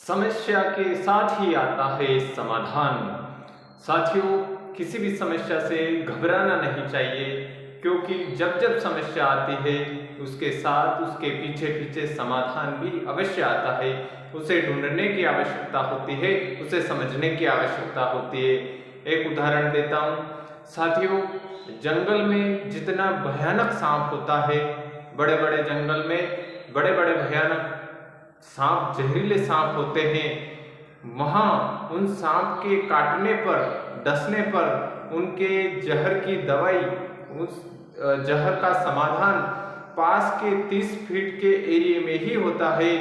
समस्या के साथ ही आता है समाधान। साथियों, किसी भी समस्या से घबराना नहीं चाहिए, क्योंकि जब जब समस्या आती है उसके साथ उसके पीछे पीछे समाधान भी अवश्य आता है। उसे ढूंढने की आवश्यकता होती है, उसे समझने की आवश्यकता होती है। एक उदाहरण देता हूँ साथियों, जंगल में जितना भयानक सांप होता है, बड़े बड़े जंगल में बड़े बड़े भयानक सांप, जहरीले सांप होते हैं। वहाँ उन सांप के काटने पर, डसने पर उनके जहर की दवाई, उस जहर का समाधान पास के 30 फीट के एरिया में ही होता है।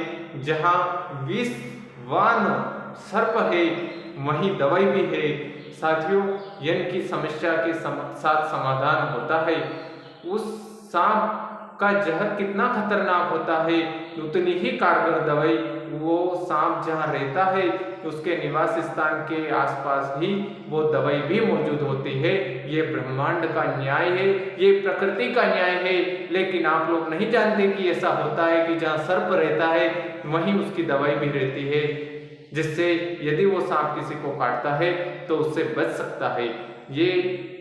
जहाँ विषवान सर्प है वहीं दवाई भी है। साथियों, यन की समस्या के साथ समाधान होता है। उस सांप का जहर कितना खतरनाक होता है, उतनी ही कारगर दवाई वो सांप जहाँ रहता है उसके निवास स्थान के आसपास ही वो दवाई भी मौजूद होती है। ये ब्रह्मांड का न्याय है, ये प्रकृति का न्याय है। लेकिन आप लोग नहीं जानते कि ऐसा होता है कि जहाँ सर्प रहता है वहीं उसकी दवाई भी रहती है, जिससे यदि वो सांप किसी को काटता है तो उससे बच सकता है। ये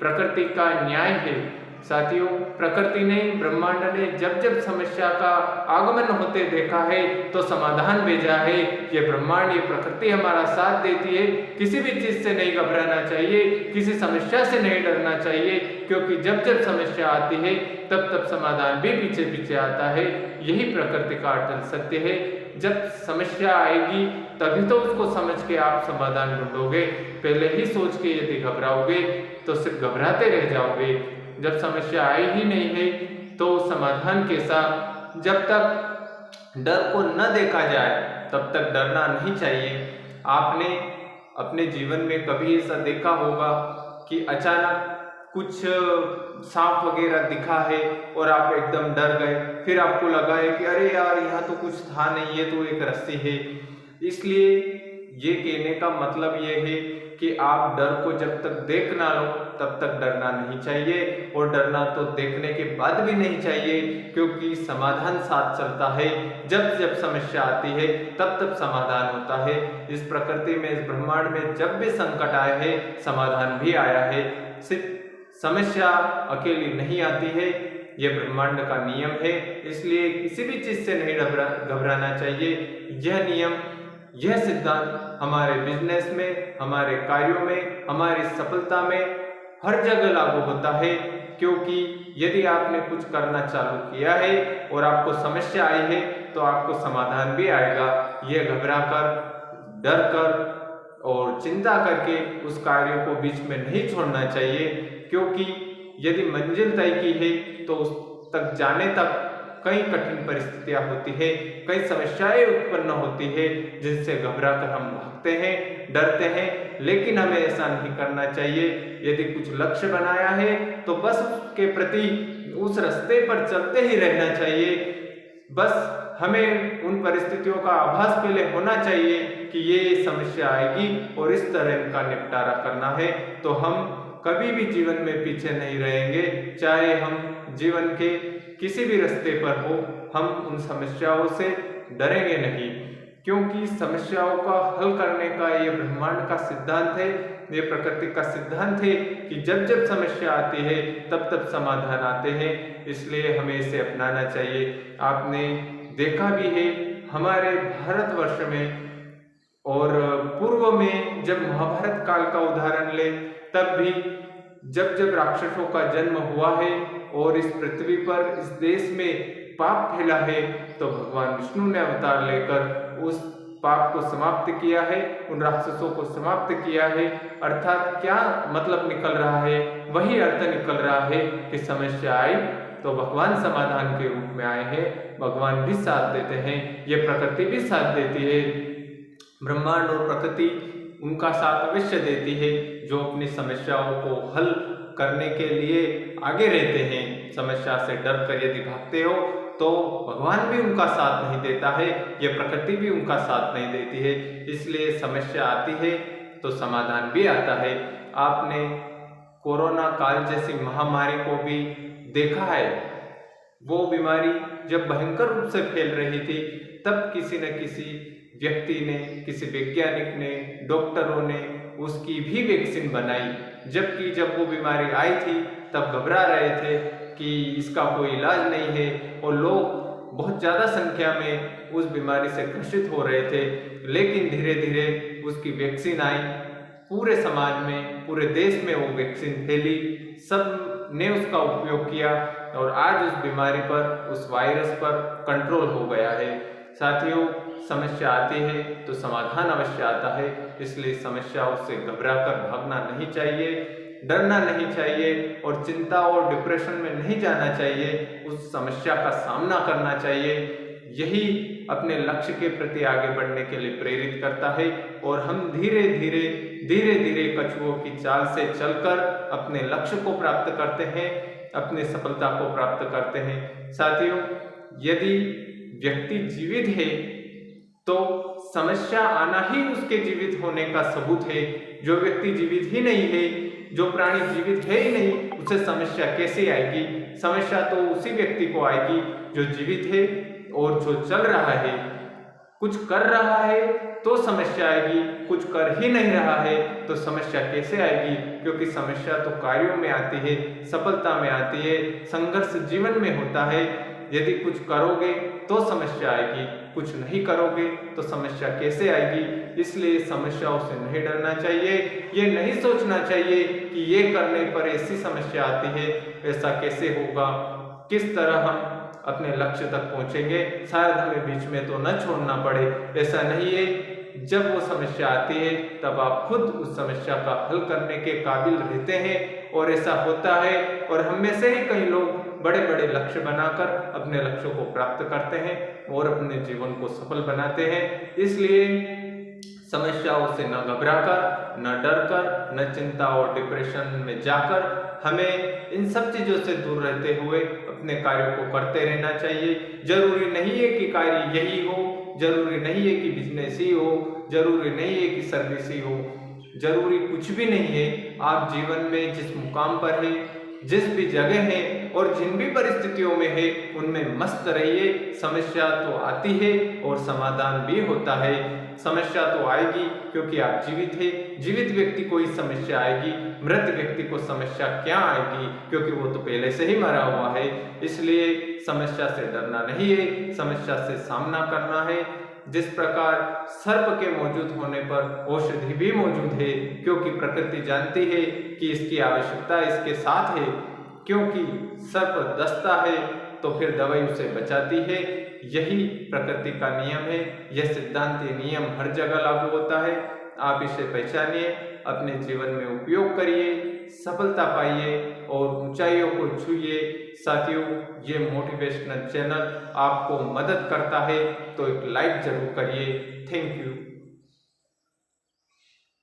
प्रकृति का न्याय है। साथियों, प्रकृति ने, ब्रह्मांड ने जब जब समस्या का आगमन होते देखा है तो समाधान भेजा है। ये ब्रह्मांड, ये प्रकृति हमारा साथ देती है। किसी भी चीज से नहीं घबराना चाहिए, किसी समस्या से नहीं डरना चाहिए, क्योंकि जब जब समस्या आती है तब तब समाधान भी पीछे पीछे आता है। यही प्रकृति का अटल सत्य है। जब समस्या आएगी तभी तो उसको समझ के आप समाधान ढूंढोगे। पहले ही सोच के यदि घबराओगे तो सिर्फ घबराते रह जाओगे। जब समस्या आई ही नहीं है तो समाधान के साथ, जब तक डर को न देखा जाए तब तक डरना नहीं चाहिए। आपने अपने जीवन में कभी ऐसा देखा होगा कि अचानक कुछ सांप वगैरह दिखा है और आप एकदम डर गए, फिर आपको लगा है कि अरे यार, यहाँ तो कुछ था नहीं, ये तो एक रस्सी है। इसलिए ये कहने का मतलब ये है कि आप डर को जब तक देख ना लो तब तक डरना नहीं चाहिए, और डरना तो देखने के बाद भी नहीं चाहिए, क्योंकि समाधान साथ चलता है। जब जब समस्या आती है तब तब समाधान होता है। इस प्रकृति में, इस ब्रह्मांड में जब भी संकट आए हैं समाधान भी आया है। सिर्फ समस्या अकेली नहीं आती है, यह ब्रह्मांड का नियम है। इसलिए किसी भी चीज से नहीं घबराना चाहिए। यह नियम, यह सिद्धांत हमारे बिजनेस में, हमारे कार्यों में, हमारी सफलता में हर जगह लागू होता है। क्योंकि यदि आपने कुछ करना चालू किया है और आपको समस्या आई है तो आपको समाधान भी आएगा। यह घबरा कर, डर कर और चिंता करके उस कार्य को बीच में नहीं छोड़ना चाहिए, क्योंकि यदि मंजिल तय की है तो उस तक जाने तक कई कठिन परिस्थितियां होती है, कई समस्याएं उत्पन्न होती है, जिनसे घबरा कर हम भागते हैं, डरते हैं। लेकिन हमें ऐसा नहीं करना चाहिए। यदि कुछ लक्ष्य बनाया है तो बस उसके प्रति, उस रास्ते पर चलते ही रहना चाहिए। बस हमें उन परिस्थितियों का आभास पहले होना चाहिए कि ये समस्या आएगी और इस तरह इनका निपटारा करना है, तो हम कभी भी जीवन में पीछे नहीं रहेंगे। चाहे हम जीवन के किसी भी रास्ते पर हो, हम उन समस्याओं से डरेंगे नहीं, क्योंकि समस्याओं का हल करने का ये ब्रह्मांड का सिद्धांत है, ये प्रकृति का सिद्धांत है कि जब जब समस्या आती है तब तब समाधान आते हैं। इसलिए हमें इसे अपनाना चाहिए। आपने देखा भी है हमारे भारतवर्ष में और पूर्व में, जब महाभारत काल का उदाहरण ले, तब भी जब जब राक्षसों का जन्म हुआ है और इस पृथ्वी पर, इस देश में पाप फैला है, तो भगवान विष्णु ने अवतार लेकर उस पाप को समाप्त किया है, उन राक्षसों को समाप्त किया है। अर्थात क्या मतलब निकल रहा है? वही अर्थ निकल रहा है कि समस्या आई तो भगवान समाधान के रूप में आए हैं, भगवान भी साथ देते हैं, ये प्रकृति भी साथ देती है। ब्रह्मांड और प्रकृति उनका साथ अवश्य देती है जो अपनी समस्याओं को हल करने के लिए आगे रहते हैं। समस्या से डर कर यदि भागते हो तो भगवान भी उनका साथ नहीं देता है, ये प्रकृति भी उनका साथ नहीं देती है। इसलिए समस्या आती है तो समाधान भी आता है। आपने कोरोना काल जैसी महामारी को भी देखा है। वो बीमारी जब भयंकर रूप से फैल रही थी तब किसी न किसी व्यक्ति ने, किसी वैज्ञानिक ने, डॉक्टरों ने उसकी भी वैक्सीन बनाई, जबकि जब वो बीमारी आई थी तब घबरा रहे थे कि इसका कोई इलाज नहीं है और लोग बहुत ज़्यादा संख्या में उस बीमारी से ग्रसित हो रहे थे। लेकिन धीरे धीरे उसकी वैक्सीन आई, पूरे समाज में, पूरे देश में वो वैक्सीन फैली, सब ने उसका उपयोग किया और आज उस बीमारी पर, उस वायरस पर कंट्रोल हो गया है। साथियों, समस्या आती है तो समाधान अवश्य आता है, इसलिए समस्याओं से घबराकर भागना नहीं चाहिए, डरना नहीं चाहिए और चिंता और डिप्रेशन में नहीं जाना चाहिए। उस समस्या का सामना करना चाहिए। यही अपने लक्ष्य के प्रति आगे बढ़ने के लिए प्रेरित करता है और हम धीरे धीरे कछुओं की चाल से चलकर अपने लक्ष्य को प्राप्त करते हैं, अपनी सफलता को प्राप्त करते हैं। साथियों, यदि व्यक्ति जीवित है तो समस्या आना ही उसके जीवित होने का सबूत है। जो व्यक्ति जीवित ही नहीं है, जो प्राणी जीवित है ही नहीं, उसे समस्या कैसे आएगी? समस्या तो उसी व्यक्ति को आएगी जो जीवित है और जो चल रहा है, कुछ कर रहा है तो समस्या आएगी, कुछ कर ही नहीं रहा है तो समस्या कैसे आएगी? क्योंकि समस्या तो कार्यों में आती है, सफलता में आती है, संघर्ष जीवन में होता है। यदि कुछ करोगे तो समस्या आएगी, कुछ नहीं करोगे तो समस्या कैसे आएगी? इसलिए समस्याओं से नहीं डरना चाहिए। ये नहीं सोचना चाहिए कि ये करने पर ऐसी समस्या आती है, ऐसा कैसे होगा, किस तरह हम अपने लक्ष्य तक पहुंचेंगे, शायद हमें बीच में तो न छोड़ना पड़े। ऐसा नहीं है। जब वो समस्या आती है तब आप खुद उस समस्या का हल करने के काबिल रहते हैं और ऐसा होता है। और हम में से ही कई लोग बड़े बड़े लक्ष्य बनाकर अपने लक्ष्यों को प्राप्त करते हैं और अपने जीवन को सफल बनाते हैं। इसलिए समस्याओं से न घबराकर, न डरकर, न चिंता और डिप्रेशन में जाकर हमें इन सब चीजों से दूर रहते हुए अपने कार्यों को करते रहना चाहिए। जरूरी नहीं है कि कार्य यही हो, जरूरी नहीं है कि बिजनेस ही हो, जरूरी नहीं है कि सर्विस ही हो, जरूरी कुछ भी नहीं है। आप जीवन में जिस मुकाम पर है, जिस भी जगह है और जिन भी परिस्थितियों में है, उनमें मस्त रहिए। समस्या तो आती है और समाधान भी होता है। समस्या तो आएगी क्योंकि आप जीवित है। जीवित व्यक्ति को ही समस्या आएगी, मृत व्यक्ति को समस्या क्या आएगी? क्योंकि वो तो पहले से ही मरा हुआ है। इसलिए समस्या से डरना नहीं है, समस्या से सामना करना है। जिस प्रकार सर्प के मौजूद होने पर औषधि भी मौजूद है, क्योंकि प्रकृति जानती है कि इसकी आवश्यकता इसके साथ है। क्योंकि सर्प डसता है तो फिर दवाई उसे बचाती है। यही प्रकृति का नियम है। यह सिद्धांतीय नियम हर जगह लागू होता है। आप इसे पहचानिए, अपने जीवन में उपयोग करिए, सफलता पाइए और ऊंचाइयों को छूइए। साथियों, ये मोटिवेशनल चैनल आपको मदद करता है तो एक लाइक जरूर करिए। Thank you.